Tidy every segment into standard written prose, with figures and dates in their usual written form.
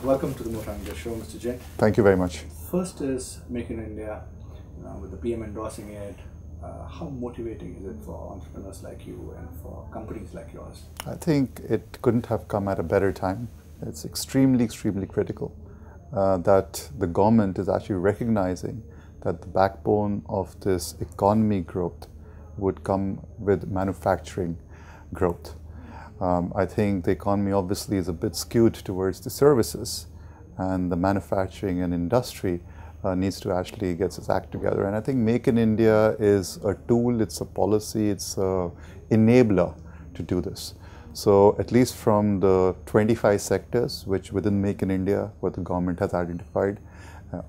Welcome to the Motown India show, Mr. Jain. Thank you very much. First is Make in India, with the PM endorsing it. How motivating is it for entrepreneurs like you and for companies like yours? I think it couldn't have come at a better time. It's extremely critical that the government is actually recognizing that the backbone of this economy growth would come with manufacturing growth. I think the economy obviously is a bit skewed towards the services, and the manufacturing and industry needs to actually get its act together. And I think Make in India is a tool, it's a policy, it's an enabler to do this. So at least from the 25 sectors which within Make in India, what the government has identified,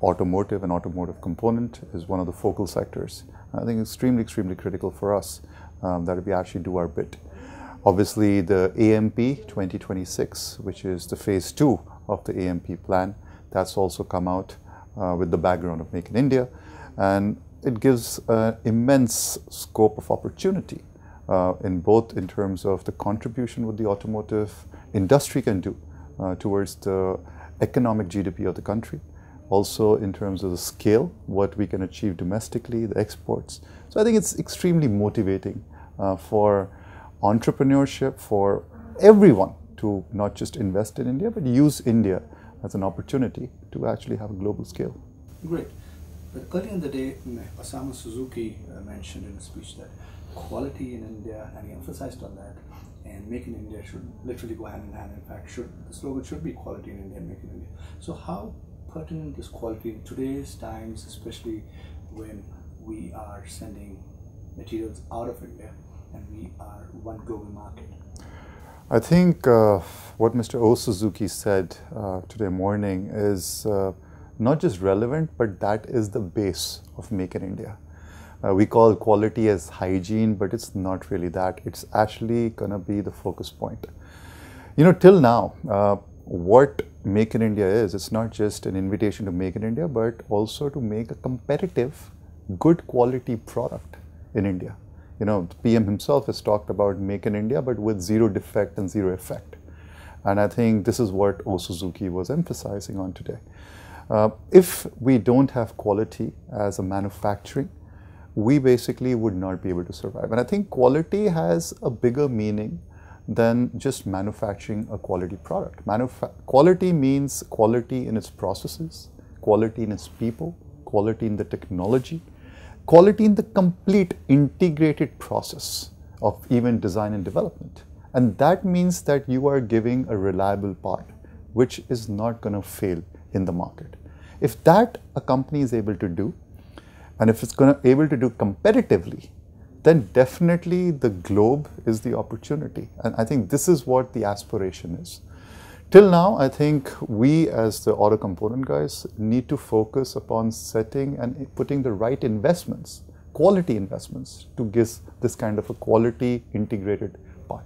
automotive and automotive component is one of the focal sectors. I think extremely critical for us that we actually do our bit. Obviously, the AMP 2026, which is the phase 2 of the AMP plan, that's also come out with the background of Make in India, and it gives immense scope of opportunity in terms of the contribution what the automotive industry can do towards the economic GDP of the country, also in terms of the scale, what we can achieve domestically, the exports. So I think it's extremely motivating for entrepreneurship, for everyone to not just invest in India, but use India as an opportunity to actually have a global scale. Great. But earlier in the day, Osamu Suzuki mentioned in a speech that quality in India, and he emphasized on that, and Make in India should literally go hand in hand. In fact, the slogan should be quality in India, Make in India. So how pertinent is quality in today's times, especially when we are sending materials out of India and we are one global market? I think what Mr. O. Suzuki said today morning is not just relevant, but that is the base of Make in India. We call quality as hygiene, but it's not really that. It's actually going to be the focus point. You know, till now, what Make in India is, it's not just an invitation to Make in India, but also to make a competitive, good quality product in India. You know, the PM himself has talked about Make in India, but with zero defect and zero effect. And I think this is what O. Suzuki was emphasizing on today. If we don't have quality as a manufacturing, we basically would not be able to survive. And I think quality has a bigger meaning than just manufacturing a quality product. Quality means quality in its processes, quality in its people, quality in the technology, quality in the complete integrated process of even design and development. And that means that you are giving a reliable part, which is not going to fail in the market. If that a company is able to do, and if it's able to do competitively, then definitely the globe is the opportunity. And I think this is what the aspiration is. Till now, I think we as the auto component guys need to focus upon setting and putting the right investments, quality investments, to give this kind of a quality integrated part.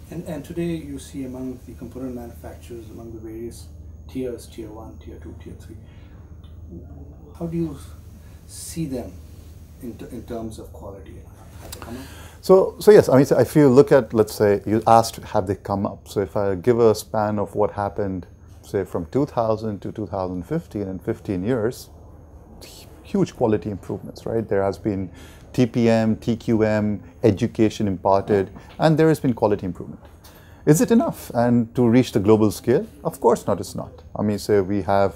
And today you see among the component manufacturers, among the various tiers, tier 1, tier 2, tier 3, how do you see them in terms of quality? Have they come up? So yes, I mean, if you look at, let's say, you asked, have they come up? So if I give a span of what happened, say, from 2000 to 2015, in 15 years, huge quality improvements, right? There has been TPM, TQM, education imparted, and there has been quality improvement. Is it enough? And to reach the global scale? Of course not, it's not. I mean, say we have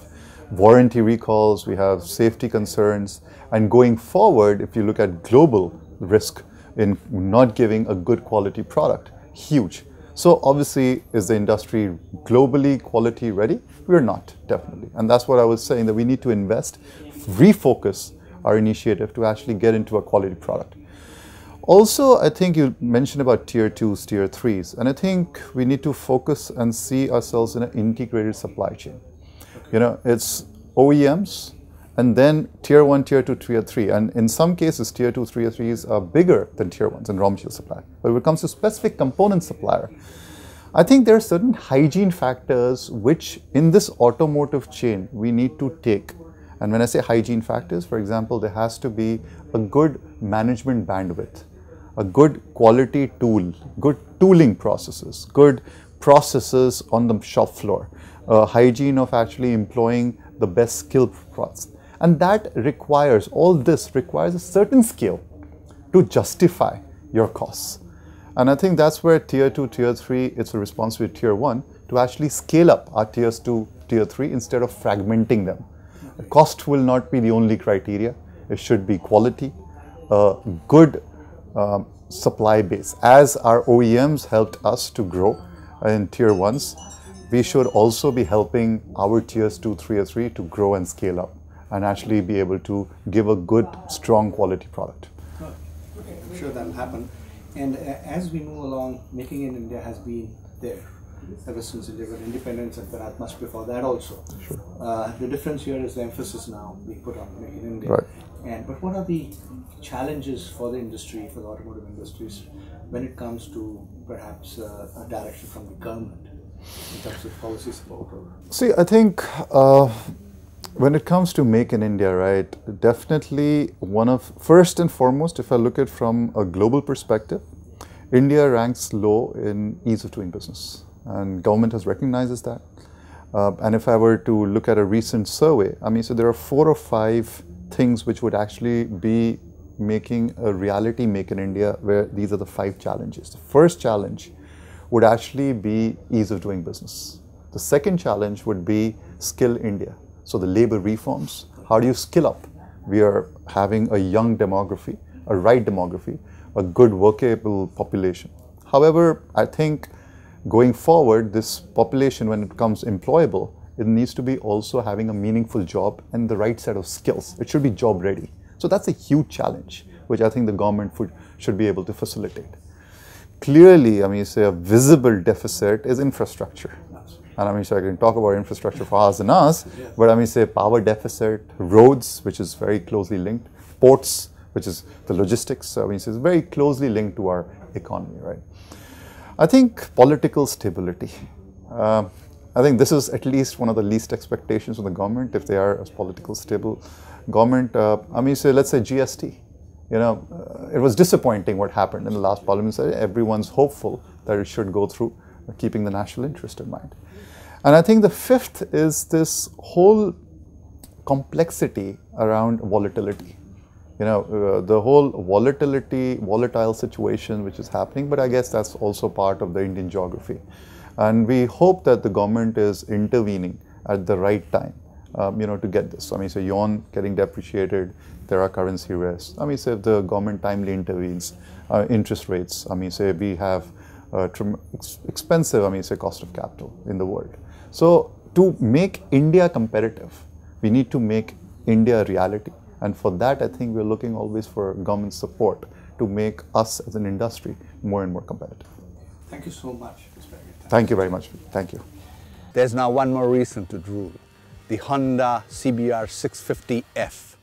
warranty recalls, we have safety concerns, and going forward, if you look at global risk in not giving a good quality product, huge. So obviously, is the industry globally quality ready? We're not, definitely. And that's what I was saying, that we need to invest, refocus our initiative to actually get into a quality product. Also, I think you mentioned about tier 2s, tier 3s, and I think we need to focus and see ourselves in an integrated supply chain. You know, it's OEMs, and then tier 1, tier 2, tier 3. And in some cases, tier 2, tier 3s are bigger than tier 1s in raw material supply. But when it comes to specific component supplier, I think there are certain hygiene factors which in this automotive chain we need to take. And when I say hygiene factors, for example, there has to be a good management bandwidth, a good quality tool, good tooling processes, good processes on the shop floor, hygiene of actually employing the best skilled products. And that requires, all this requires a certain scale to justify your costs. And I think that's where tier 2, tier 3, it's a responsibility tier 1 to actually scale up our tiers 2, tier 3 instead of fragmenting them. Cost will not be the only criteria. It should be quality, good supply base. As our OEMs helped us to grow in tier 1s, we should also be helping our tiers 2, 3, or 3 to grow and scale up and actually be able to give a good, strong quality product. Okay, I'm sure that will happen. And as we move along, making in India has been there ever since India got independence, and perhaps much before that also. Sure. The difference here is the emphasis now being put on making in India. Right. But what are the challenges for the industry, for the automotive industries, when it comes to perhaps a direction from the government in terms of policy support? See, I think when it comes to Make in India, right, definitely first and foremost, if I look at from a global perspective, India ranks low in ease of doing business, and government has recognized that. And if I were to look at a recent survey, I mean, so there are 4 or 5 things which would actually be making a reality Make in India, where these are the 5 challenges. The first challenge would actually be ease of doing business. The second challenge would be Skill India. So the labor reforms, how do you skill up? We are having a young demography, a right demography, a good workable population. However, I think going forward, this population, when it becomes employable, it needs to be also having a meaningful job and the right set of skills. It should be job ready. So that's a huge challenge, which I think the government should be able to facilitate. Clearly, I mean, say a visible deficit is infrastructure. And I mean, so I can talk about infrastructure for hours and hours, but I mean, say power deficit, roads, which is very closely linked, ports, which is the logistics. So I mean, so it's very closely linked to our economy, right? I think political stability. I think this is at least one of the least expectations of the government, if they are a political stable government. I mean, say, let's say GST. You know, it was disappointing what happened in the last parliament. So everyone's hopeful that it should go through, keeping the national interest in mind. And I think the fifth is this whole complexity around volatility. You know, the whole volatile situation which is happening, but I guess that's also part of the Indian geography. And we hope that the government is intervening at the right time, you know, to get this. I mean, so yuan getting depreciated, there are currency risks. I mean, so if the government timely intervenes, interest rates, I mean, say we have expensive, I mean, say cost of capital in the world. So to make India competitive, we need to make India a reality. And for that, I think we're looking always for government support to make us as an industry more and more competitive. Thank you so much. Thank you very much. Thank you. There's now one more reason to drool. The Honda CBR 650F.